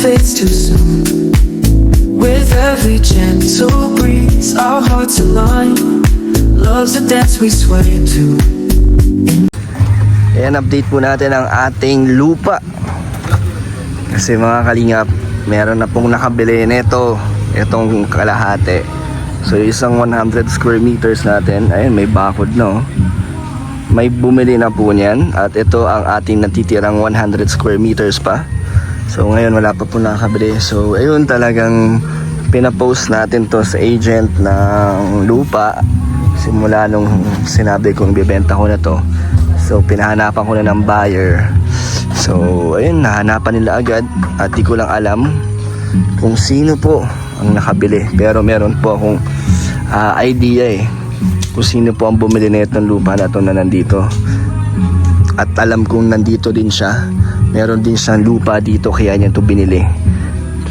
fades too soon. With every gentle breeze, our hearts align. Love's a dance we sway to. Ayan, update po natin ang ating lupa. Kasi mga kalingap, meron na pong nakabili nito, itong kalahati. So isang 100 square meters natin, ayun, may bakod, no? May bumili na po niyan. At ito ang ating natitirang 100 square meters pa. So ngayon wala pa po nakabili. So ayun, talagang pinapost natin to sa agent ng lupa simula nung sinabi kong bibenta ko na to. So pinahanapan ko na ng buyer. So ayun, nahanapan nila agad. At di ko lang alam kung sino po ang nakabili. Pero meron po akong idea kung sino po ang bumili na itong lupa na ito na nandito. At alam kong nandito din siya. Meron din siyang lupa dito, kaya niya ito binili.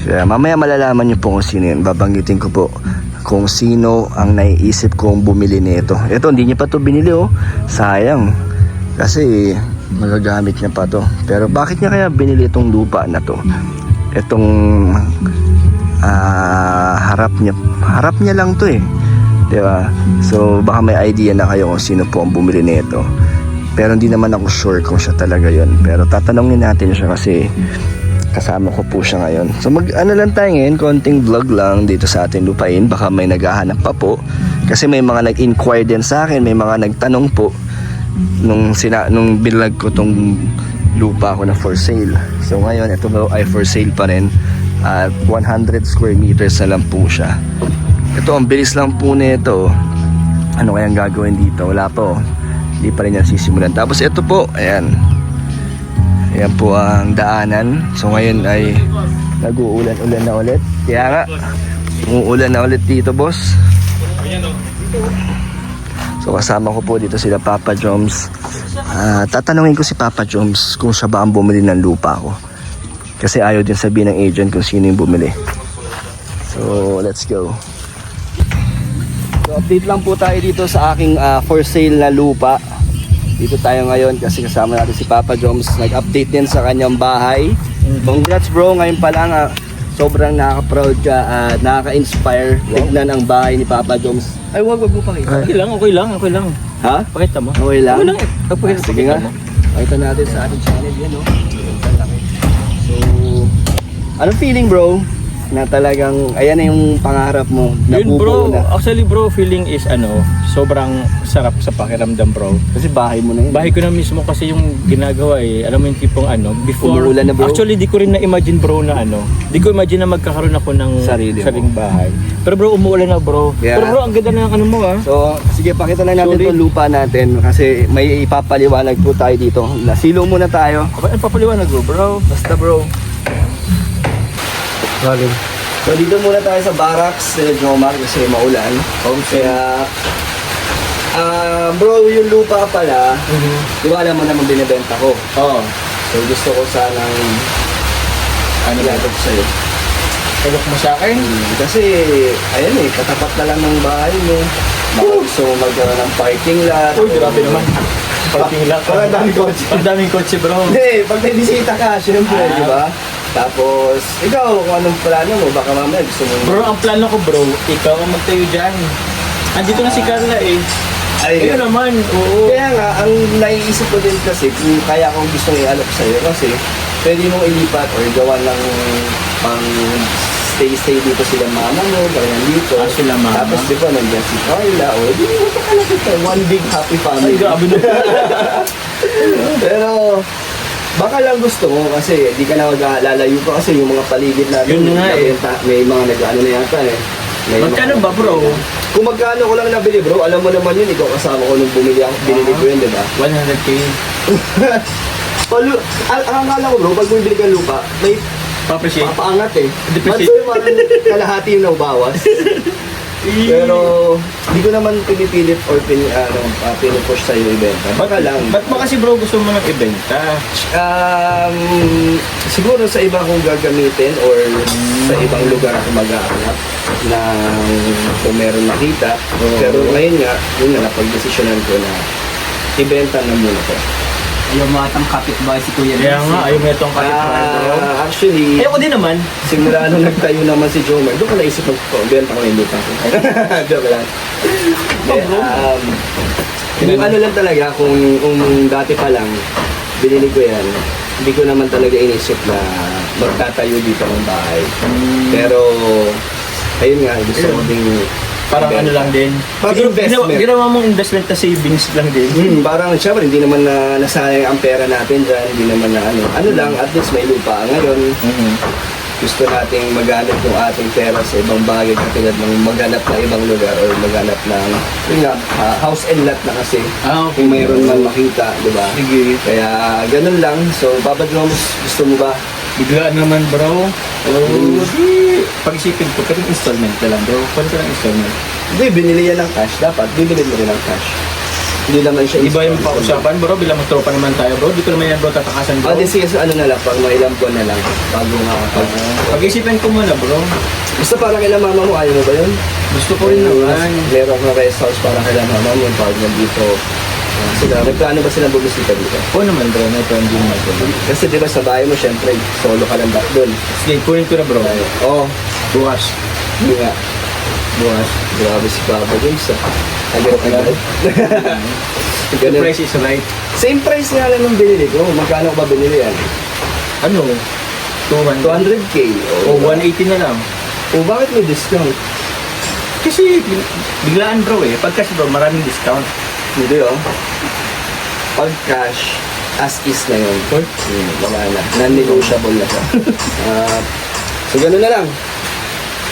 Kaya mamaya malalaman niyo po kung sino yun. Babanggitin ko po kung sino ang naiisip kong bumili nito. Ito, hindi niya pa ito binili, oh. Sayang. Kasi magagamit niya pa to. Pero bakit niya kaya binili itong lupa na to? Itong harap niya lang to, eh. Diba? So baka may idea na kayo kung sino po ang bumili nito. Pero hindi naman ako sure kung siya talaga yon. Pero tatanungin natin siya kasi kasama ko po siya ngayon. So ano lang tayo ngayon, konting vlog lang dito sa ating lupain. Baka may naghahanap pa po. Kasi may mga nag-inquire din sa akin, may mga nagtanong po nung binlag ko tong lupa ko na for sale. So ngayon ito ay for sale pa rin. At 100 square meters na lang po siya. Ito, ang bilis lang po nito. Ano kayang gagawin dito? Wala po. Hindi pa rin yan sisimulan. Tapos ito po, ayan. Ayan po ang daanan. So ngayon ay nag-uulan-ulan na ulit. Kaya nga, umuulan na ulit dito, boss. So kasama ko po dito sila Papa Joms. Tatanungin ko si Papa Joms kung siya ba ang bumili ng lupa ko. Kasi ayaw din sabihin ng agent kung sino yung bumili. So let's go. So update lang po tayo dito sa aking for sale na lupa. Dito tayo ngayon kasi kasama natin si Papa Joms. Nag-update din sa kanyang bahay. Congrats bro, ngayon pa lang sobrang nakaka-proud ka at nakaka-inspire. Tignan ang bahay ni Papa Joms. Ay, wag mo pakita. Okay lang. Ha? Pakita mo. Okay lang? Sige nga. Pakita natin sa ating channel yan, no? So, anong feeling bro? Na talagang, ayan na yung pangarap mo. Yun bro, Na. actually bro, feeling is sobrang sarap sa pakiramdam bro. Kasi bahay mo na yun. Bahay ko na mismo kasi yung ginagawa Alam mo yung tipong before. Umuulan na bro. Actually, di ko rin na-imagine bro na di ko imagine na magkakaroon ako ng sariling bahay. Pero bro, umuulan na bro. Yeah. Pero bro, ang ganda na ng ano mo So, sige, pakita na natin itong lupa natin. Kasi may ipapaliwanag po tayo dito. Nasilo muna tayo. Ang papaliwanag bro. Basta bro. Galing. So dito muna tayo sa barracks Jomar kasi maulan. Kaya bro, yung lupa pala, di ba alam mo naman binibenta ko? Oo. So gusto ko sanang ilagay sa'yo. Tulok mo sa akin? Kasi ayan katapat na lang ng bahay mo. Baka gusto mo magkaroon ng parking lot. Uy, grabe naman. Parking lot. Parang daming kotse. Ang daming kotse bro. Hindi, pag may bisita ka, syempre, di ba? Tapos, ikaw, kung anong plano mo, baka mamaya gusto mo. Bro, ang plano ko bro, ikaw ang magtayo dyan. Andito na si Carla Ayun naman, oo. Kaya nga, ang naiisip ko din kasi, kung kaya akong gustong i-alok sa'yo, kasi pwede mong ilipat or gawa ng pang stay dito sila mama mo, kaya dito. Sila mama. Tapos di ba, nandiyan si Carla, o di mo pakalapit ka, one big happy family. Ay, grabe na. Pero, baka lang gusto mo kasi di ka na maglalayo pa kasi yung mga paligid natin. Yun nga may mga nag-ano na yata Magkano ba bro? Kung magkano ko lang nabili bro, alam mo naman yun, ikaw kasama ko nung binili ko yun, di ba? 100K. Ang akala ko bro, pag bumibili ka lupa, may Pa-appreciate. papaangat Depreciate. Ba't parang kalahati yung nabawas? Pero hindi ko naman pinipilit or pinupush sa'yo ibenta. Baka lang. Ba't mo kasi bro gusto mo mag-ibenta? Siguro sa iba kong gagamitin or sa ibang lugar ako mag-aanap na kung meron nakita. Pero ngayon nga, yun nga, napag-desisyonan ko na ibenta na muna ko. Ayaw mo atang kapitbahay si Kuya Kaya Vince. nga, ayaw mo itong kapitbahay bro. Actually, Ayoko din naman. simula nung nagtayo naman si Jomar, doon ko naisip benta ko yung lupa ko. Joke lang. Yung ano lang talaga, kung dati pa lang, binili ko yan, hindi ko naman talaga inisip na magtatayo dito ng bahay. Pero, ayun nga, gusto ko ding Parang ibenta. ano lang din. Parang Siguro, investment. Ginawa mong investment na savings lang din. Parang syempre, hindi naman na nasayang ang pera natin dyan, hindi naman na ano lang, at least may lupa ngayon. Gusto nating magamit yung ating pera sa ibang bagay katulad ng maghanap na ibang lugar or maghanap ng yun nga, house and lot na kasi Okay. kung mayroon man makita, di ba? Sige. Kaya ganun lang. So, Papa Joms, gusto mo ba? Biglaan naman bro. Di, pag-isipin ko, pero installment na lang bro. Paano ka ng installment? Hindi, binili yan ng cash. Dapat, bibili mo rin ng cash. Hindi naman siya Iba yung installment. pausapan bro, bilang magtropa naman tayo bro. Di ko naman yan bro tatakasan bro. Di sige, so ano na lang, pag may ilang buwan na lang, bago nga Pag-isipin ko muna bro. Gusto para kay mama mo, ayaw mo ba yun? Gusto ko rin naman. Meron akong rest house para kay mama mo, yung pag nandito. Sila, may plano ba sila bumisita dito? Oo naman bro, may plan din naman. Kasi di ba sa bahay mo, syempre, solo ka lang back doon. Sige, kunin ko na bro. Oo, Bukas. hindi nga. Bukas. Grabe si Papa James, agad-agad. The Ganun. price is right. Same price nga lang nung binili ko. Magkano ba binili yan? Ano? 200? 200k. O 180 na lang. O bakit may discount? Kasi biglaan bro eh. Pag cash bro, maraming discount. Hindi oh. Pag cash, as is na yun. Wala na. Non-negotiable na siya. So ganun na lang.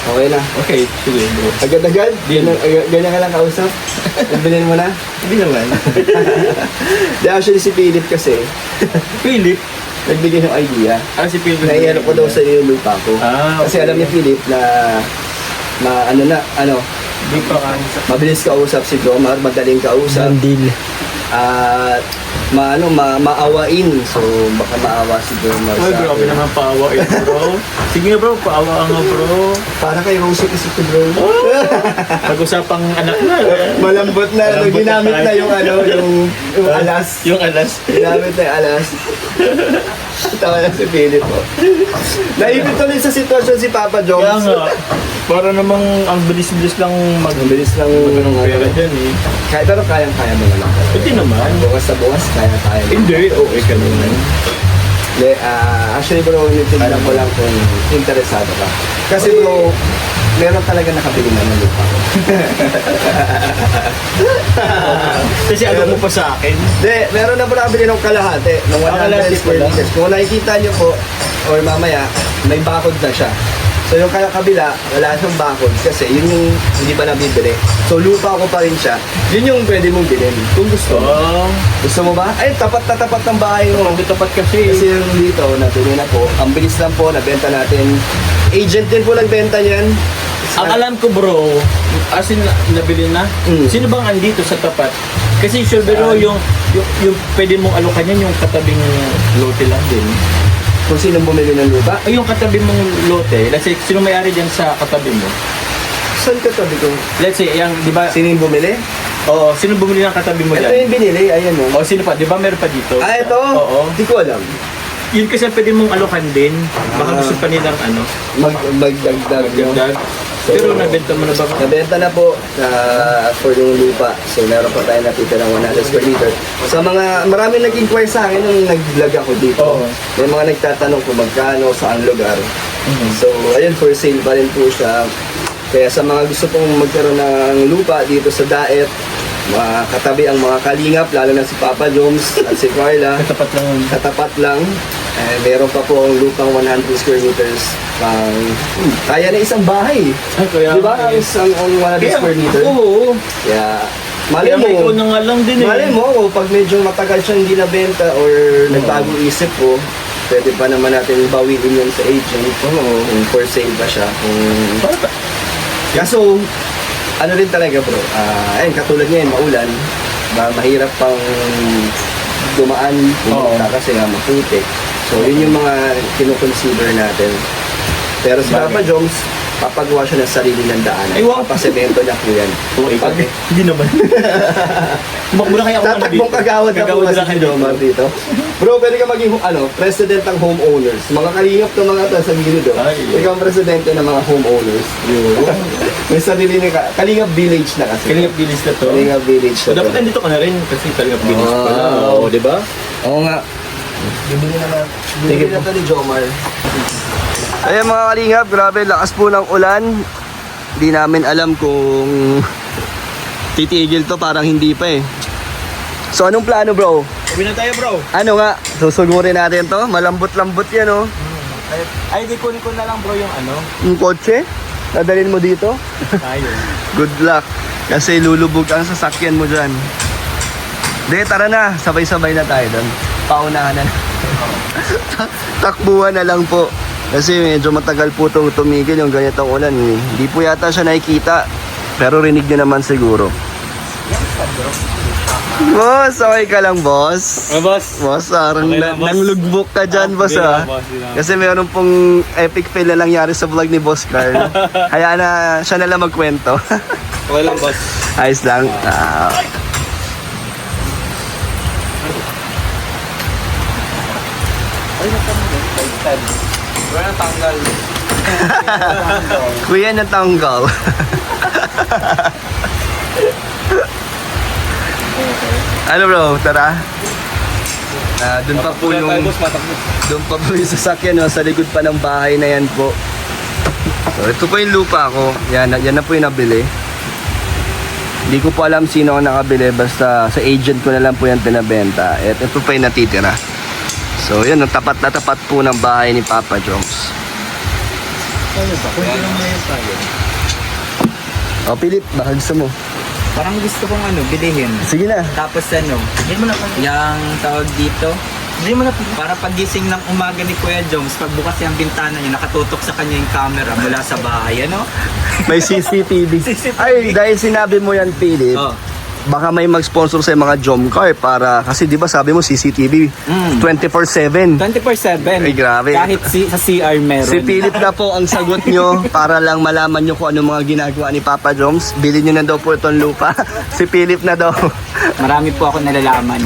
Okay na. Okay, sige bro. Agad-agad? Ganyan ka lang kausap? Bilhin mo na? Hindi naman. Di actually si Philip kasi, Philip? nagbigay ng idea. Si Philip. Naiano ko daw sa iyo yung lupa ko. Kasi Okay. alam ni Philip na Hindi pa kami sa... mabilis kausap si Jomar, madaling kausap. deal. At maawain. So baka maawa si Jomar Uy, sa grabe akin. naman paawa eh bro. Sige na bro, paawa nga bro. Para kay Rosie kasi ito bro. Pag-usapang anak na. Malambot na, Malambot ginamit na na tayo. yung alas. Yung alas. Ginamit na yung alas. Tawa na si Philip po. Naipit tuloy sa sitwasyon si Papa Kaya Jones. nga, para namang ang bilis-bilis lang Mabilis lang ng pera dyan eh. Pero kayang-kaya mo naman. Pwede naman. Bukas sa bukas, kaya-kaya mo. Hindi, okay ka naman. Hindi, actually bro, tingnan ko lang kung interesado ka. Kasi bro, meron talaga nakabili na ng lupa ko. Kasi ano mo pa sa akin? Hindi, meron na po nakabili ng kalahati, ng 100 kalahati square pala. meters. Kung nakikita nyo po, or mamaya, may bakod na siya. So yung kabila, wala siyang bakod kasi yun yung hindi pa nabibili. So lupa ko pa rin siya. Yun yung pwede mong bilhin. Kung gusto mo. Oo. Gusto mo ba? Ay, tapat na tapat ng bahay mo. Hindi tapat kasi. Kasi yung dito, nabili na po. Ang bilis lang po, nabenta natin. Agent din po nagbenta niyan. Ang alam ko bro, as in nabili na, sino bang andito sa tapat? Kasi sure bro, yung pwede mong alokan yan, yung katabing lote lang din. Kung sinong bumili ng lupa. Ay, yung katabi mong lote, let's say, sino may-ari dyan sa katabi mo? Saan ka tabi ko? Let's say, yung, di ba? Sino yung bumili? Oo, sino bumili ng katabi mo Ito dyan? yung binili, ayan o. O, sino pa? Di ba meron pa dito? Ito? Oo. Di ko alam. Yun kasi pwede mong alokan din. Baka gusto pa nilang ano, Magdagdag yun. magdagdag. Pero nabenta mo na ba? Nabenta na po for yung lupa. So meron pa tayo natitira ng 100 square meter. Sa mga, maraming nag-inquire sa akin nung nag-vlog ako dito. Oo. May mga nagtatanong kung magkano, saan lugar. So ayun, for sale pa rin po siya. Kaya sa mga gusto pong magkaroon ng lupa dito sa Daet, katabi ang mga kalingap, lalo na si Papa Joms at si Carla. Katapat lang. Katapat lang. Meron pa po ang lupang 100 square meters pang kaya na isang bahay. Ay, kaya. Di ba? Ang 100 square meter. Oo. Kaya, malay Kaya may ikaw mo, na nga lang din eh. malay mo, kung pag medyo matagal siyang hindi nabenta or nagbago isip ko, pwede pa naman natin bawiin yun sa agent. Kung for sale pa siya. Kaso, ano rin talaga bro, ayun, katulad ngayon, maulan, mahirap pang dumaan kasi nga maputik. So, yun yung mga kinukonsider natin. Pero si Papa Joms, papagawa siya ng sarili ng daan. Ay, wow. Papasemento na po yan. Pag, Hindi naman. Tumakbo na kaya ako tatakbong kagawad na po kasi si Jomar dito. Bro, pwede ka maging president ng homeowners. Mga kalingap ng mga sa gilid do. Ay, yun. Ikaw ang presidente ng mga homeowners. May sarili na Kalingap Village na kasi. Kalingap Village na to. Kalingap Village So, na dapat to. nandito ka na rin kasi Kalingap Village pa lang. Wow. Oo, di ba? Oo nga. Bibili na to ni Jomar. Ayan mga kalingap, grabe lakas po ng ulan. Hindi namin alam kung titigil to, parang hindi pa eh. So anong plano bro? Uwi na tayo, bro. Ano nga, susugurin natin to? Malambot-lambot yan oh. Ay, di kunin ko na lang, bro, yung ano. Yung kotse, dadalhin mo dito. Tayo. Good luck. Kasi lulubog ang sasakyan mo dyan. De, tara na, sabay-sabay na tayo doon. Paunahan na. Takbuhan na lang po. Kasi medyo matagal po itong tumigil yung ganitong ulan. Hindi po yata siya nakikita. Pero rinig niyo naman siguro. Boss, okay ka lang, boss? Boss. Boss, parang Okay lang, boss. nanglugbook ka dyan, boss, Hindi ha? lang, boss, hindi lang. Kasi meron pong epic fail na nangyari sa vlog ni Boss Carl. Kaya na, siya na lang magkwento. Okay lang, boss. Ayos lang. Bro, natanggal. Kuya na tanggal. Ano bro, tara. Doon pa po yung doon pa po yung sasakyan no, sa likod pa ng bahay na yan po. So ito po yung lupa ko. Yan na po yung nabili. Hindi ko po alam sino ang nakabili, basta sa agent ko na lang po yan pinabenta. At ito pa yung natitira. So yan, tapat na tapat po ng bahay ni Papa Joms. O Philip, baka gusto mo. Parang gusto kong bilihin. Sige na. Tapos yung tawag dito, para pagising ng umaga ni Kuya Joms, pagbukas yung bintana niya, nakatutok sa kanya yung camera mula sa bahay, May CCTV. Ay, dahil sinabi mo yan, Philip, Oh. baka may mag-sponsor sa mga Jomcar para, kasi di ba sabi mo CCTV, 24/7. 24/7. Ay, grabe. Kahit sa CR meron. Si Philip na po ang sagot nyo para lang malaman nyo kung ano mga ginagawa ni Papa Joms. Bilhin nyo na daw po itong lupa. Si Philip na daw. Marami po ako nalalaman.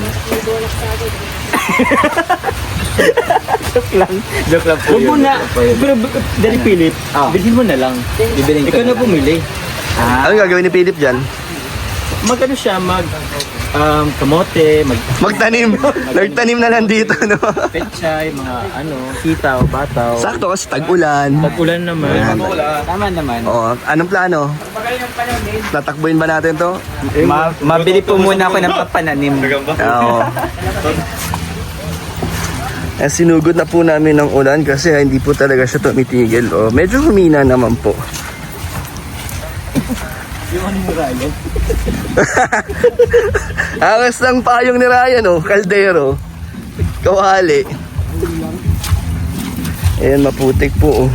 Joke lang po Huwag mo yun. na. Pero, Daddy Philip, bilhin mo na lang. Bibiling ko Ikaw na bumili. Ano gagawin ni Philip dyan? Mag-ano siya, kamote, Magtanim. Nagtanim na lang dito, no? pechay, mga sitaw, bataw. Sakto kasi tag-ulan. Pag-ulan naman. Tama naman. Oo, anong plano? Tatakbuhin ba natin to? Mabili po muna ako ng papananim. Oo. Sinugod na po namin ng ulan kasi hindi po talaga siya tumitigil. Oh, medyo humina naman po. Angas ng payong ni Ryan, oh. Kaldero. Kawali. Ayan, maputik po, oh.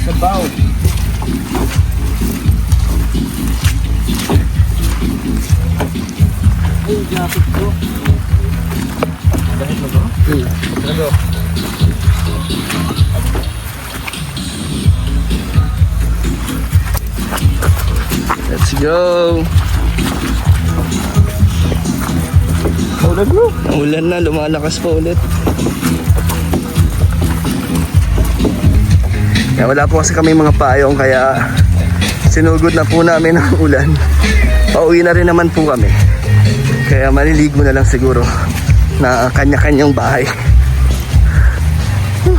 Sabaw. Ay, jacket ko. Let's go. Ulan bro. Ulan na, lumalakas pa ulit. Kaya wala po kasi kami mga payong kaya sinugod na po namin ang ulan. Pauwi na rin naman po kami. Kaya maliligo na lang siguro na kanya-kanyang bahay.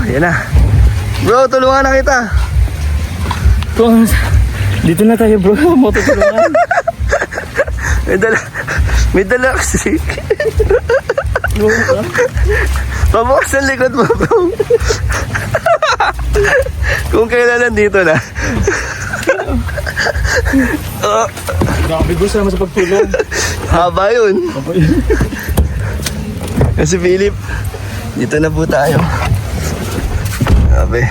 Yan na. Bro, tulungan na kita. Dito na tayo, bro. Matutulungan. May dala kasi. Pabukas ang likod mo, bro. Kung kailan nandito na. Nakabigo sa pagtulong. Haba yun. Kasi Philip, dito na po tayo. Sabi.